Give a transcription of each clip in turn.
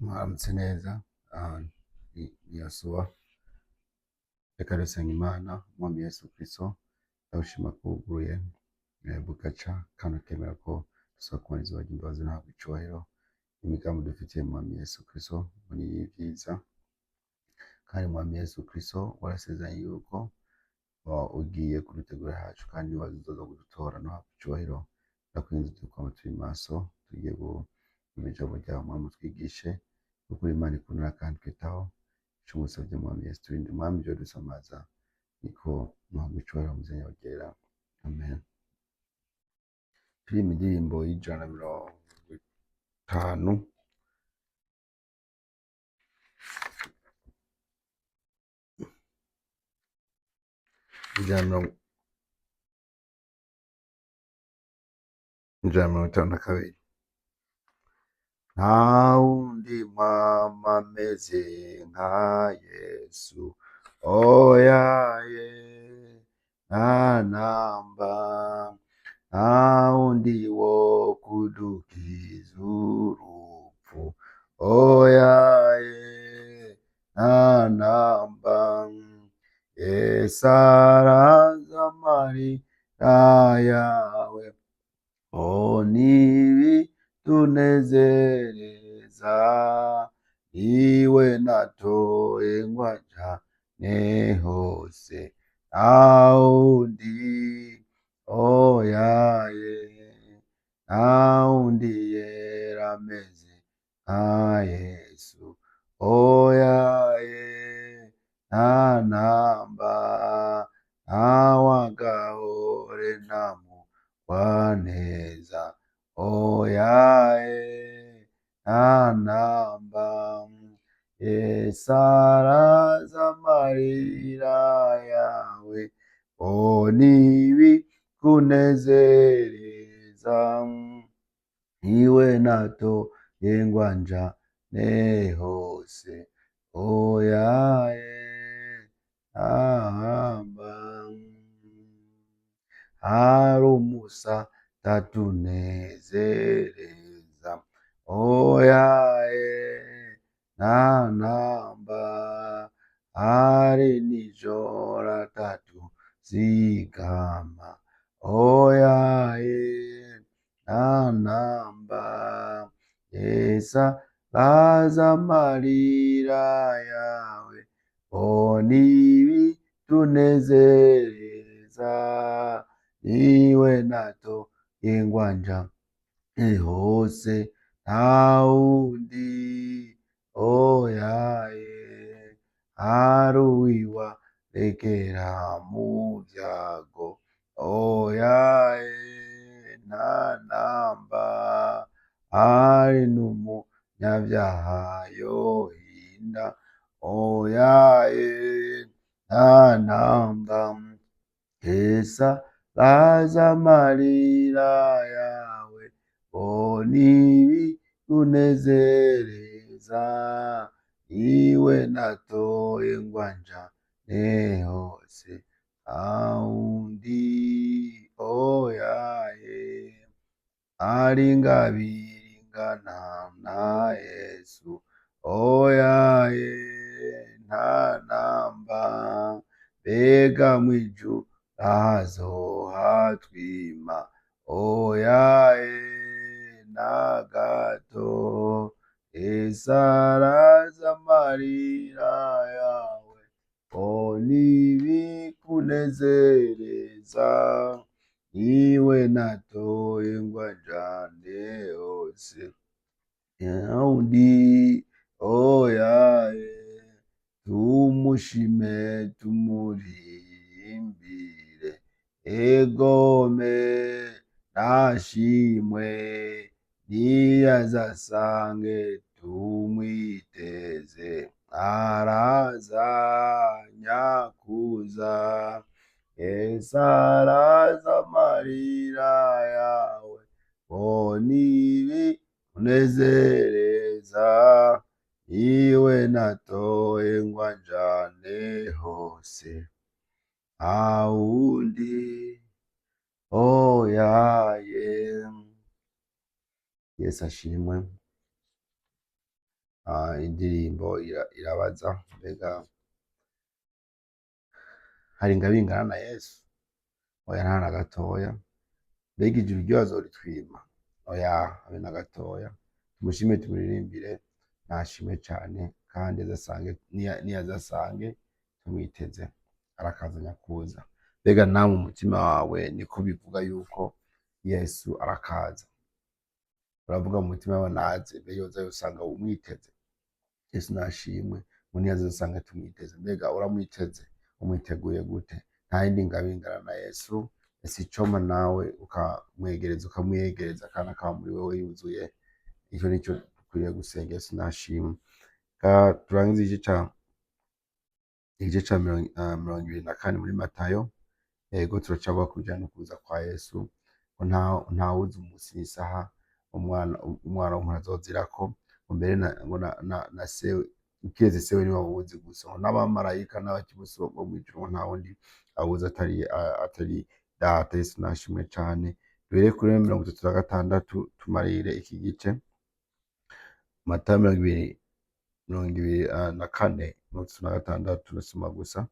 Mwaramutse neza. Ni Yosuwa. Reka dusenga Imana. Mwami Yesu Kristo, ndagushima ko wuguruye bugaca kandi ukemera ko dusaba kubona izuba ry'imbabazi ntabwo icubahiro. Imigambi dufitiye Mwami Yesu Kristo ni vyiza, kandi Mwami Yesu Kristo warasezeranye yuko ugiye kudutegura hacu kandi wazoza kudutora ntabwo icubahiro. Ndakwinze tukaba turi maso, tugiye kumva ijambo ryawe Mwami, utwigishe ukuri Imana ikundana kandi twitaho ico musavye Mwami Yesu. Turinde Mwami ivyo dusamaza, niko ntabwo icubahiro mu izina ryera. Amen. Turi mu ndirimbo y'ijana na mirongo itanu. Ijana na mirongo itanu na kabiri. Nta wundi mwami ameze nka Yesu, oyaye nta namba. Nta wundi wo kudukiza urupfu, oyaye nta namba. Yesu arazi amarira yawe, nibitunezereza. Iwe natoye ngwajane hose, nta wundi oyaye nta wundi yera ameze nka Yesu, oyaye nta namba. Nta wagahore nta mugwaneza, oyaye nta namba. Yesu arazi amarira yawe, nibikunezereza. Iwe natoye ngwajane hose, oyaye nta namba. Hari umusa tatunezereza, oyaye nta namba. Hari nijoro atatuzigama, oyaye nta namba. Yesu arazi amarira yawe, nibitunezereza. Iwe natoye ngwajane hose, nta wundi oyaye. Hari uwiwarekera mu vyago, oyaye nta namba. Hari n'umunyavyaha yohinda, oyaye nta namba. Yesu arazi amarira yawe, nibikunezereza. Iwe natoye ngwajane hose, nta wundi oyaye. Hari ingabire ingana na Yesu, oyaye nta namba. Mbega mwijuru ahazohatwima, oyaye na gato. Yesu arazi amarira yawe, nibikunezereza. Iwe natoye ngwajane hose, nta wundi oyaye. Tumushime tumuririmbire, egome nashimwe. Niyazasange tumwiteze, araza nyakuza. Yesu arazi amarira yawe, nibikunezereza. Iwe natoye ngwajane hose, nta wundi oyaye. Yesu ashimwe. indirimbo irabaza mbega hari ingabo ingana na Yesu? Oya nta na gatoya. Mbega ijuru ryo azoritwima? Oya habe na gatoya. Tumushime tumuririmbire nashimwe cane kandi niyazasange tumwiteze arakaza nyakuza. Mbega nawe mu mutima wawe niko bivuga yuko Yesu arakaza? Uravuga mu mutima wawe naze mbe yoza yosanga umwiteze? Yesu nashimwe ngo niyazasange tumwiteze. Mbega uramwiteze? Umwiteguye gute? Nta yindi ngabo ingana na Yesu. Ese icoma nawe ukamwiyegereza kandi akaba muri wewe yuzuye. Ico nico dukwiriye gusenga. Yesu nashimwe. Turangize igice ca 24 muri Matayo. Ego turacavuga ku bijanye no kuza kwa Yesu, ngo ntawuzi umusi n'isaha umwana w'umuntu azozirako, ngo mbere na sewe kiretse sewe niwe awuzi gusa, ngo n'abamarayika n'abakibusi bo mw'ijuru ngo nta wundi awuzi atari Data. Yesu nashimwe cane. Duhere kuri 36 tumarire iki gice. Matayo 24:36 turasoma gusa.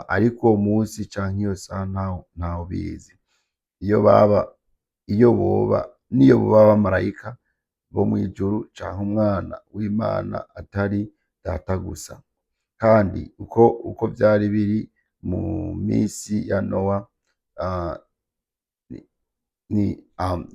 Ariko uwo munsi canke iyo saha ntawe ubizi, niyo boba abamarayika bo mw'ijuru canke umwana w'Imana atari Data gusa. Kandi uko vyari biri mu misi ya Nowa,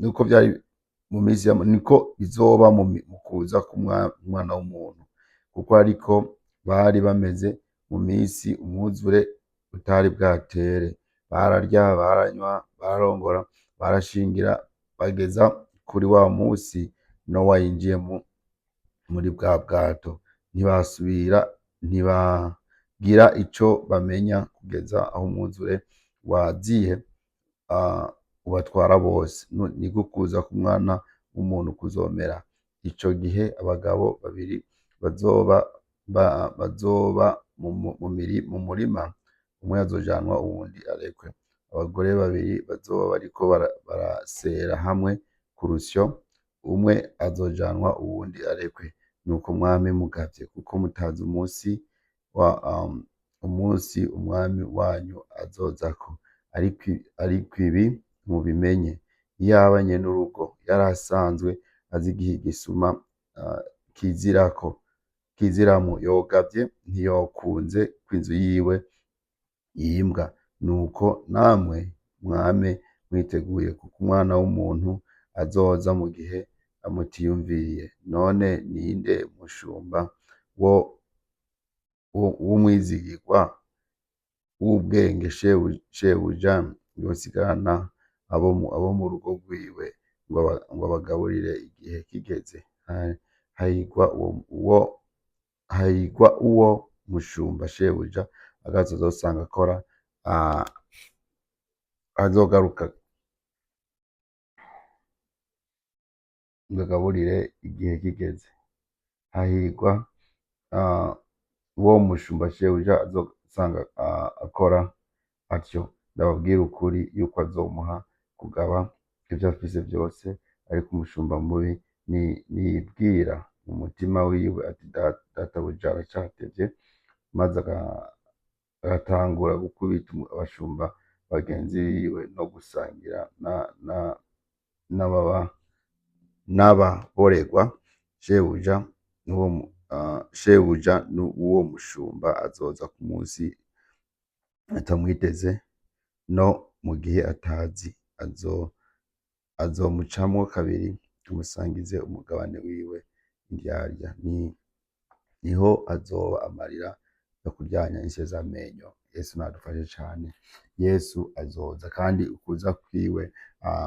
uko vyari mu misi niko bizoba mu kuza k'Umwana w'umuntu. Kuko ariko bari bameze mu misi umwuzure utari bwatere. Bararya, baranywa, bararongora, barashingira, bageza kuri wa musi Nowa yinjiye muri bwa bwato. Ntibagira ico bamenya kugeza aho umwuzure waziye ubatwara bose. Niko kuza k'Umwana w'umuntu kuzomera. Ico gihe abagabo babiri bazoba mu murima, umwe azojanwa uwundi arekwe. Abagore babiri bazoba bariko barasera hamwe ku rusyo, umwe azojanwa uwundi arekwe. Nuko mwame mugavye, kuko mutazi umunsi umwami wanyu azozako. Ariko ibi mubimenye, iyaba nyenurugo yari asanzwe azi igihe igisuma kiziramwo, yogavye ntiyokunze ko inzu yiwe yimbwa. Nuko namwe mwame mwiteguye, kuko Umwana w'umuntu azoza mu gihe mutiyumviriye. None ninde mushumba w'umwizigirwa w'ubwenge shebuja yosigarana abo mu rugo rwiwe ngo abagaburire igihe kigeze? Hahirwa uwo mushumba shebuja azosanga akora, azogaruka ngo agaburire igihe kigeze. Hahirwa uwo mushumba shebuja azosanga akora atyo. Ndababwira ukuri yuko azomuha kugaba ivyo afise vyose. Ariko umushumba mubi niyibwira mu mutima wiwe ati databuja aracatevye, maze agatangura gukubita abashumba bagenzi biwe no gusangira n'ababorerwa, shebuja n'uwo mushumba azoza ku musi atamwiteze no mu gihe atazi. Azomucamwo kabiri, amusangize umugabane wiwe indyarya. Niho azoba amarira yo kuryanya insezamenyo. Yesu nadufashe cane. Yesu azoza, kandi ukuza kwiwe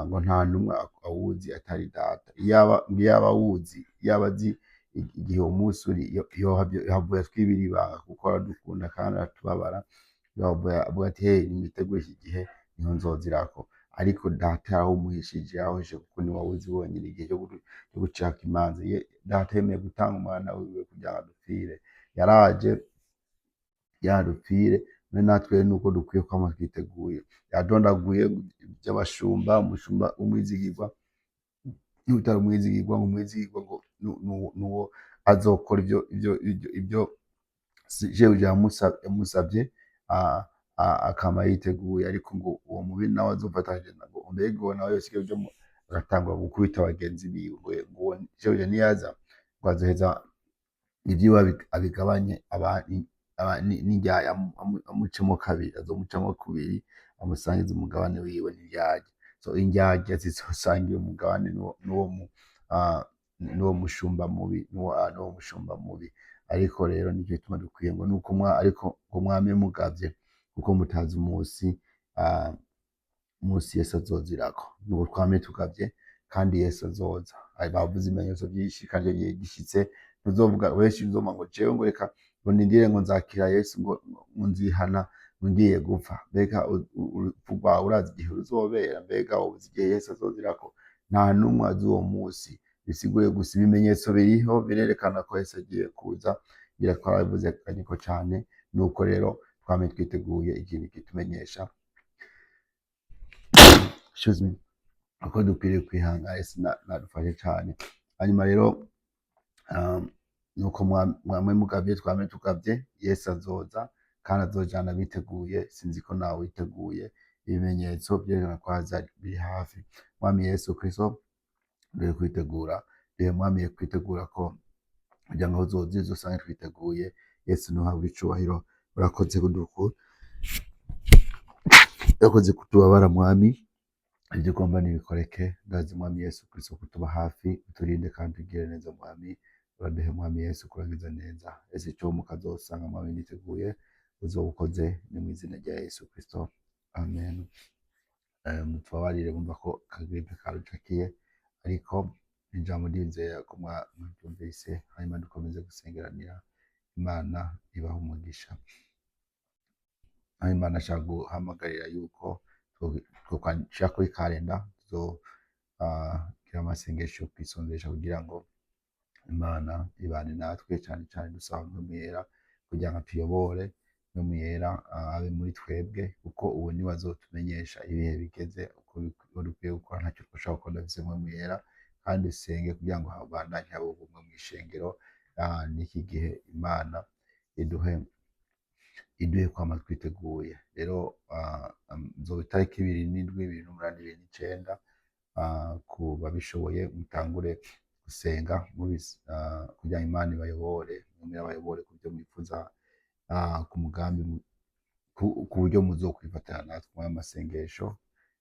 ngo nta numwe awuzi atari Data. Iyaba awuzi, iyaba azi igihe uwo musi uri, yohavuye atwibira ibanga, kuko aradukunda kandi aratubabara. Yohavuye avuga ati hey, nimwitegure iki gihe niho nzozirako. Ariko Data yarahumuhishije, yarahumuhishije kuko niwe awuzi wenyene igihe cyo gucirako imanza. Data yemeye gutanga Umwana wiwe kugira ngo adupfire. Yaraje yadupfire, none natwe nuko dukwiye kwama twiteguye. Yadondaguye ivy'abashumba, umushumba w'umwizigirwa n'utari umwizigirwa, ngo umwizigirwa ngo nuwo azokora ivyo shebuja yamusavye, akama yiteguye, ariko ngo uwo mubi nawe azofatanya ngo mbega uwo nawe yosiga agatangura gukubita bagenzi biwe, ngo shebuja niyaza ngo azoheza ivyiwe abigabanye n'indyarya, amucemwo kabiri, azomucamwo kubiri, amusangize umugabane wiwe n'indyarya. So indyarya zizosangira umugabane n'uwo mushumba mubi. Ariko rero nico gituma dukwiye ngo nuko ariko ngo mwame mugavye, kuko mutazi umunsi Yesu azozirako. Nuko twame tugavye kandi Yesu azoza. Bavuze ibimenyetso vyinshi kandi iyo gihe gishitse tuzovuga benshi, uzovuga ngo jewe ngo reka ngo ndindire ngo nzakira Yesu, ngo nzihana ngo ngiye gupfa. Mbega urupfu rwawe urazi igihe ruzobera? Mbega uzi igihe Yesu azozirako? Nta numwe azi uwo munsi. Bisiguye gusa ibimenyetso biriho birerekana ko Yesu agiye kuza, ngira twarabivuze ariko cane. Nuko rero twame twiteguye ikintu kitumenyesha uko dukwiriye kwihangana. Yesu nadufashe cane. Hanyuma rero nuko mwame mugavye, twame tugavye, Yesu azoza kandi azojana biteguye. Sinzi ko nawe witeguye. Ibimenyetso vyerekana ko aza biri hafi. Mwami Yesu Kristo dore kwitegura, rero mwami kwitegura ko kugira ngo uzoze usange twiteguye. Yesu nuhabwe icubahiro. Urakoze kutubabara mwami, ivyo ugomba nibikoreke. Ndazi mwami Yesu Kristo kutuba hafi, uturinde kandi tugire neza mwami. Uraduhe mwami Yesu kuragiza neza. Ese ico mukazosanga mwami niteguye uzobukoze, ni mw'izina rya Yesu Kristo, amen. Mutubabarire bumva ko akagripe karucakiye, ariko ijambo ndizera ko mwaryumvise. Hanyuma dukomeze gusengeranira. Imana ibahe umugisha. Hanyuma nashaka guhamagarira yuko twokwandika kuri kalenda, tuzogira amasengesho yo kwisonzesha kugira ngo Imana ibane natwe, cane cane dusaba Mpwemu Yera kugira ngo atuyobore. Mpwemu Yera abe muri twebwe, kuko uwo niwe azotumenyesha ibihe bigeze, uko dukwiye gukora. Ntacyo twoshobora gukora tudafise Mpwemu Yera. Kandi dusenge kugira ngo habandanye haba ubumwe mw'ishengero. N'iki gihe Imana iduhe kwama twiteguye. Rero nzoba itariki 27/2019, ku babishoboye mutangure gusenga kugira Imana ibayobore, abayobore ku byo mwifuza, ku mugambi, ku buryo muzokwifatanya natwe mu masengesho.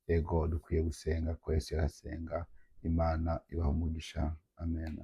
Yego dukwiye gusenga ko Yesu yarasenga. Imana ibahe umugisha, amen.